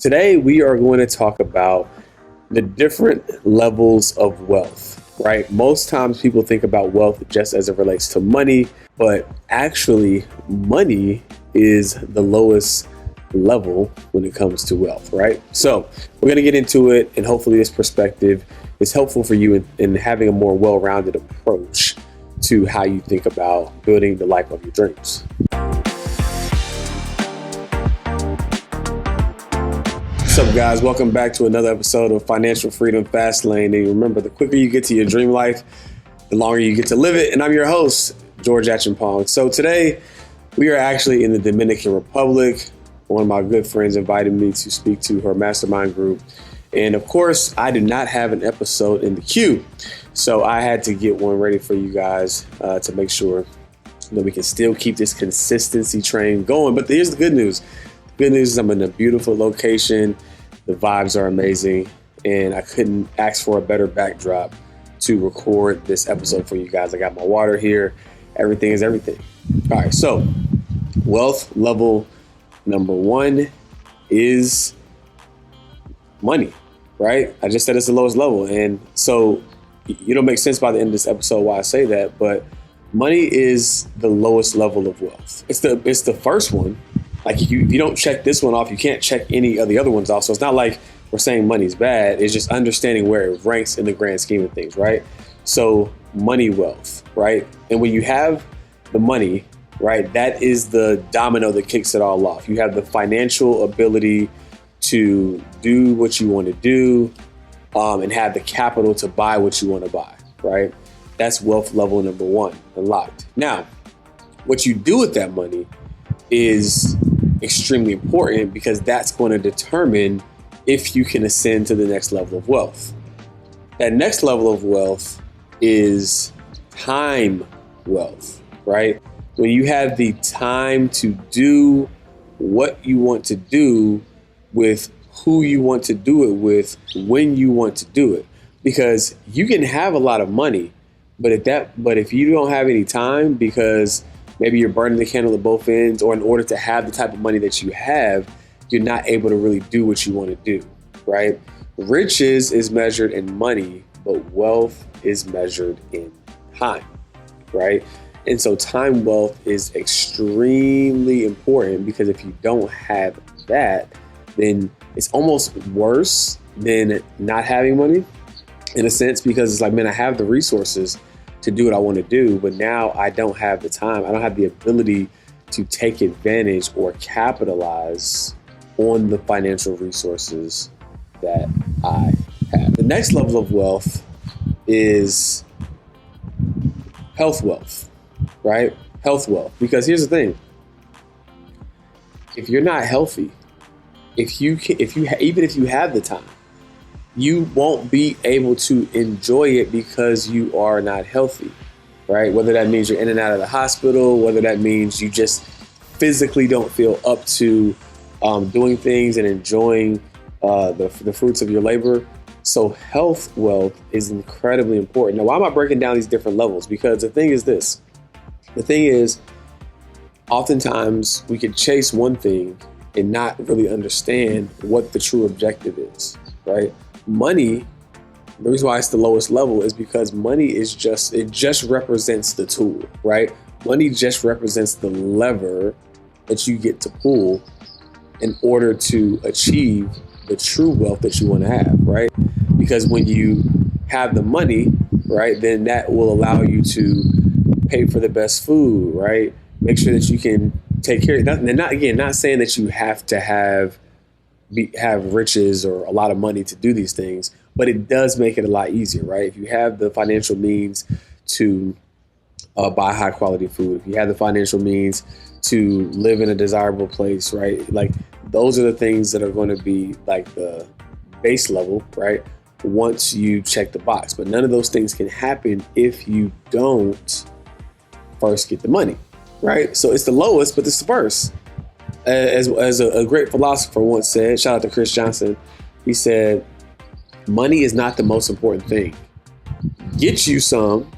Today, we are going to talk about the different levels of wealth, right? Most times people think about wealth just as it relates to money, but actually, money is the lowest level when it comes to wealth, right? So, we're going to get into it, and hopefully, this perspective is helpful for you in having a more well rounded approach to how you think about building the life of your dreams. What's up, guys? Welcome back to another episode of Financial Freedom Fastlane. And remember, the quicker you get to your dream life, the longer you get to live it. And I'm your host, George Achampong. So today, we are actually in the Dominican Republic. One of my good friends invited me to speak to her mastermind group. And of course, I do not have an episode in the queue. So I had to get one ready for you guys to make sure that we can still keep this consistency train going. But here's the good news. The good news is I'm in a beautiful location. The vibes are amazing, and I couldn't ask for a better backdrop to record this episode for you guys. I got my water here. Everything is everything. All right, so wealth level number one is money, right? I just said it's the lowest level, and so it'll make sense by the end of this episode why I say that, but money is the lowest level of wealth. It's the first one. Like if you don't check this one off, you can't check any of the other ones off. So it's not like we're saying money's bad. It's just understanding where it ranks in the grand scheme of things, right? So money, wealth, right? And when you have the money, right, that is the domino that kicks it all off. You have the financial ability to do what you want to do and have the capital to buy what you want to buy, right? That's wealth level number one, unlocked. Now, what you do with that money is extremely important because that's going to determine if you can ascend to the next level of wealth. That next level of wealth is time wealth, right? When you have the time to do what you want to do with who you want to do it with, when you want to do it. Because you can have a lot of money, but if you don't have any time because maybe you're burning the candle at both ends, or in order to have the type of money that you have, you're not able to really do what you want to do, right? Riches is measured in money, but wealth is measured in time, right? And so time wealth is extremely important because if you don't have that, then it's almost worse than not having money in a sense, because it's like, man, I have the resources to do what I want to do, but now I don't have the time. I don't have the ability to take advantage or capitalize on the financial resources that I have. The next level of wealth is health wealth, right? Health wealth. Because here's the thing. If you're not healthy, even if you have the time, you won't be able to enjoy it because you are not healthy, right? Whether that means you're in and out of the hospital, whether that means you just physically don't feel up to doing things and enjoying the fruits of your labor. So health wealth is incredibly important. Now, why am I breaking down these different levels? Because the thing is this. The thing is, oftentimes we can chase one thing and not really understand what the true objective is, right? Money, the reason why it's the lowest level is because money is just represents the tool, right? Money just represents the lever that you get to pull in order to achieve the true wealth that you want to have, right? Because when you have the money, right, then that will allow you to pay for the best food, right? Make sure that you can take care of it. Not saying that you have to have riches or a lot of money to do these things, but it does make it a lot easier, right? If you have the financial means to buy high quality food, if you have the financial means to live in a desirable place, right? Like those are the things that are going to be like the base level, right? Once you check the box, but none of those things can happen if you don't first get the money, right? So it's the lowest, but it's the first. As a great philosopher once said, shout out to Chris Johnson, he said, money is not the most important thing. Get you some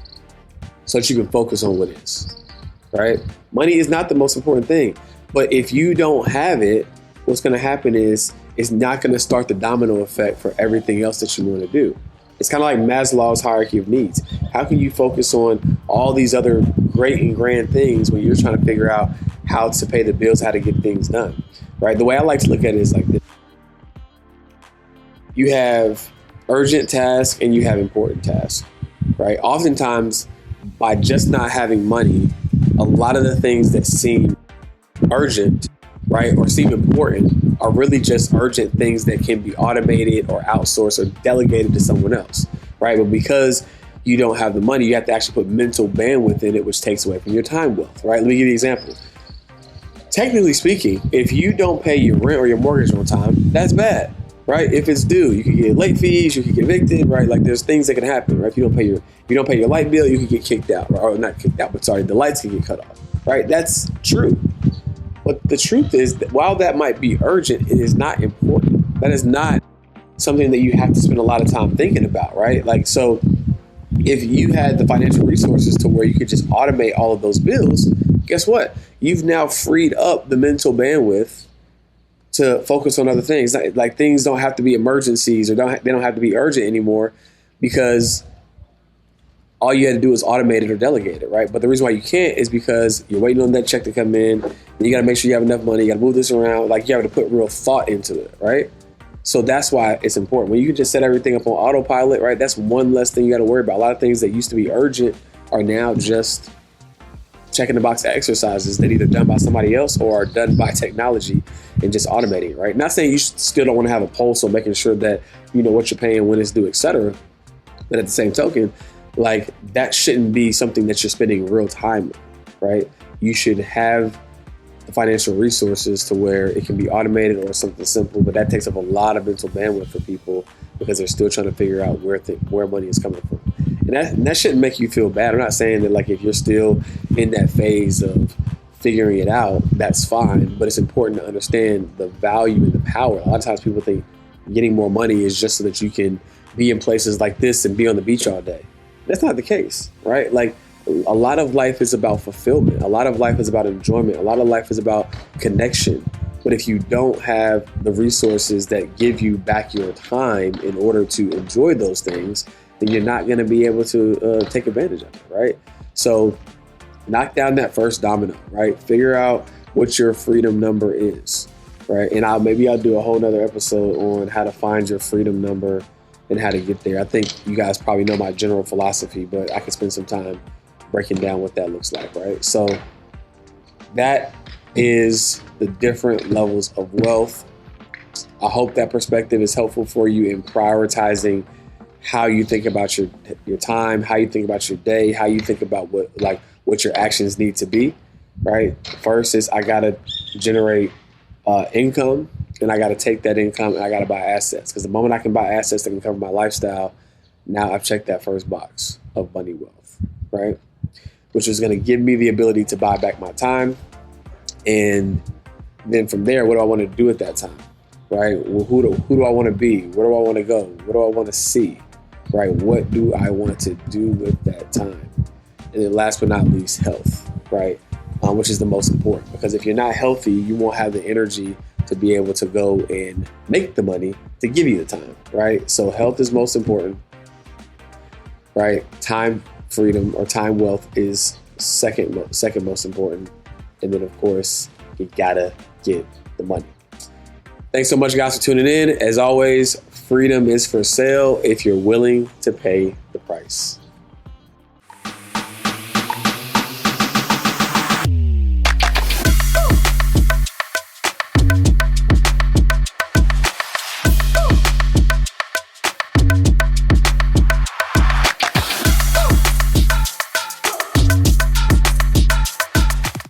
so that you can focus on what is, right? Money is not the most important thing. But if you don't have it, what's going to happen is is not going to start the domino effect for everything else that you want to do. It's kind of like Maslow's hierarchy of needs. How can you focus on all these other great and grand things when you're trying to figure out how to pay the bills, how to get things done, right? The way I like to look at it is like this. You have urgent tasks and you have important tasks, right? Oftentimes, by just not having money, a lot of the things that seem urgent, right, or seem important are really just urgent things that can be automated or outsourced or delegated to someone else, right? But because you don't have the money, you have to actually put mental bandwidth in it, which takes away from your time wealth, right? Let me give you an example. Technically speaking, if you don't pay your rent or your mortgage on time, that's bad, right? If it's due, you can get late fees, you can get evicted, right? Like there's things that can happen, right? If you don't pay your light bill, you can get kicked out, or not kicked out, but sorry, the lights can get cut off, right? That's true. But the truth is that while that might be urgent, it is not important. That is not something that you have to spend a lot of time thinking about, right? Like, so if you had the financial resources to where you could just automate all of those bills, guess what? You've now freed up the mental bandwidth to focus on other things. Like things don't have to be emergencies or they don't have to be urgent anymore because all you had to do is automate it or delegate it, right? But the reason why you can't is because you're waiting on that check to come in. And you got to make sure you have enough money. You got to move this around. Like you have to put real thought into it, right? So that's why it's important. When you can just set everything up on autopilot, right? That's one less thing you got to worry about. A lot of things that used to be urgent are now just checking the box exercises that either done by somebody else or are done by technology and just automating, right? Not saying you still don't want to have a pulse on making sure that you know what you're paying, when it's due, et cetera. But at the same token, like that shouldn't be something that you're spending real time with, right? You should have the financial resources to where it can be automated or something simple, but that takes up a lot of mental bandwidth for people because they're still trying to figure out where money is coming from. And that shouldn't make you feel bad. I'm not saying that like if you're still in that phase of figuring it out, that's fine, but it's important to understand the value and the power. A lot of times people think getting more money is just so that you can be in places like this and be on the beach all day. That's not the case, right? Like a lot of life is about fulfillment. A lot of life is about enjoyment. A lot of life is about connection. But if you don't have the resources that give you back your time in order to enjoy those things, then you're not going to be able to take advantage of it, right? So knock down that first domino, right? Figure out what your freedom number is, right? And maybe I'll do a whole nother episode on how to find your freedom number and how to get there. I think you guys probably know my general philosophy, but I could spend some time breaking down what that looks like, right? So that is the different levels of wealth. I hope that perspective is helpful for you in prioritizing how you think about your time, how you think about your day, how you think about what your actions need to be, right? First is I gotta generate income, and I gotta take that income and I gotta buy assets. Because the moment I can buy assets that can cover my lifestyle, now I've checked that first box of money wealth, right? Which is gonna give me the ability to buy back my time. And then from there, what do I want to do at that time, right? Well, who do I want to be? Where do I want to go? What do I want to see, right? What do I want to do with that time? And then last but not least, health, right? Which is the most important, because if you're not healthy, you won't have the energy to be able to go and make the money to give you the time, right? So health is most important, right? Time freedom or time wealth is second most important. And then, of course, you gotta get the money. Thanks so much, guys, for tuning in. As always, freedom is for sale if you're willing to pay the price.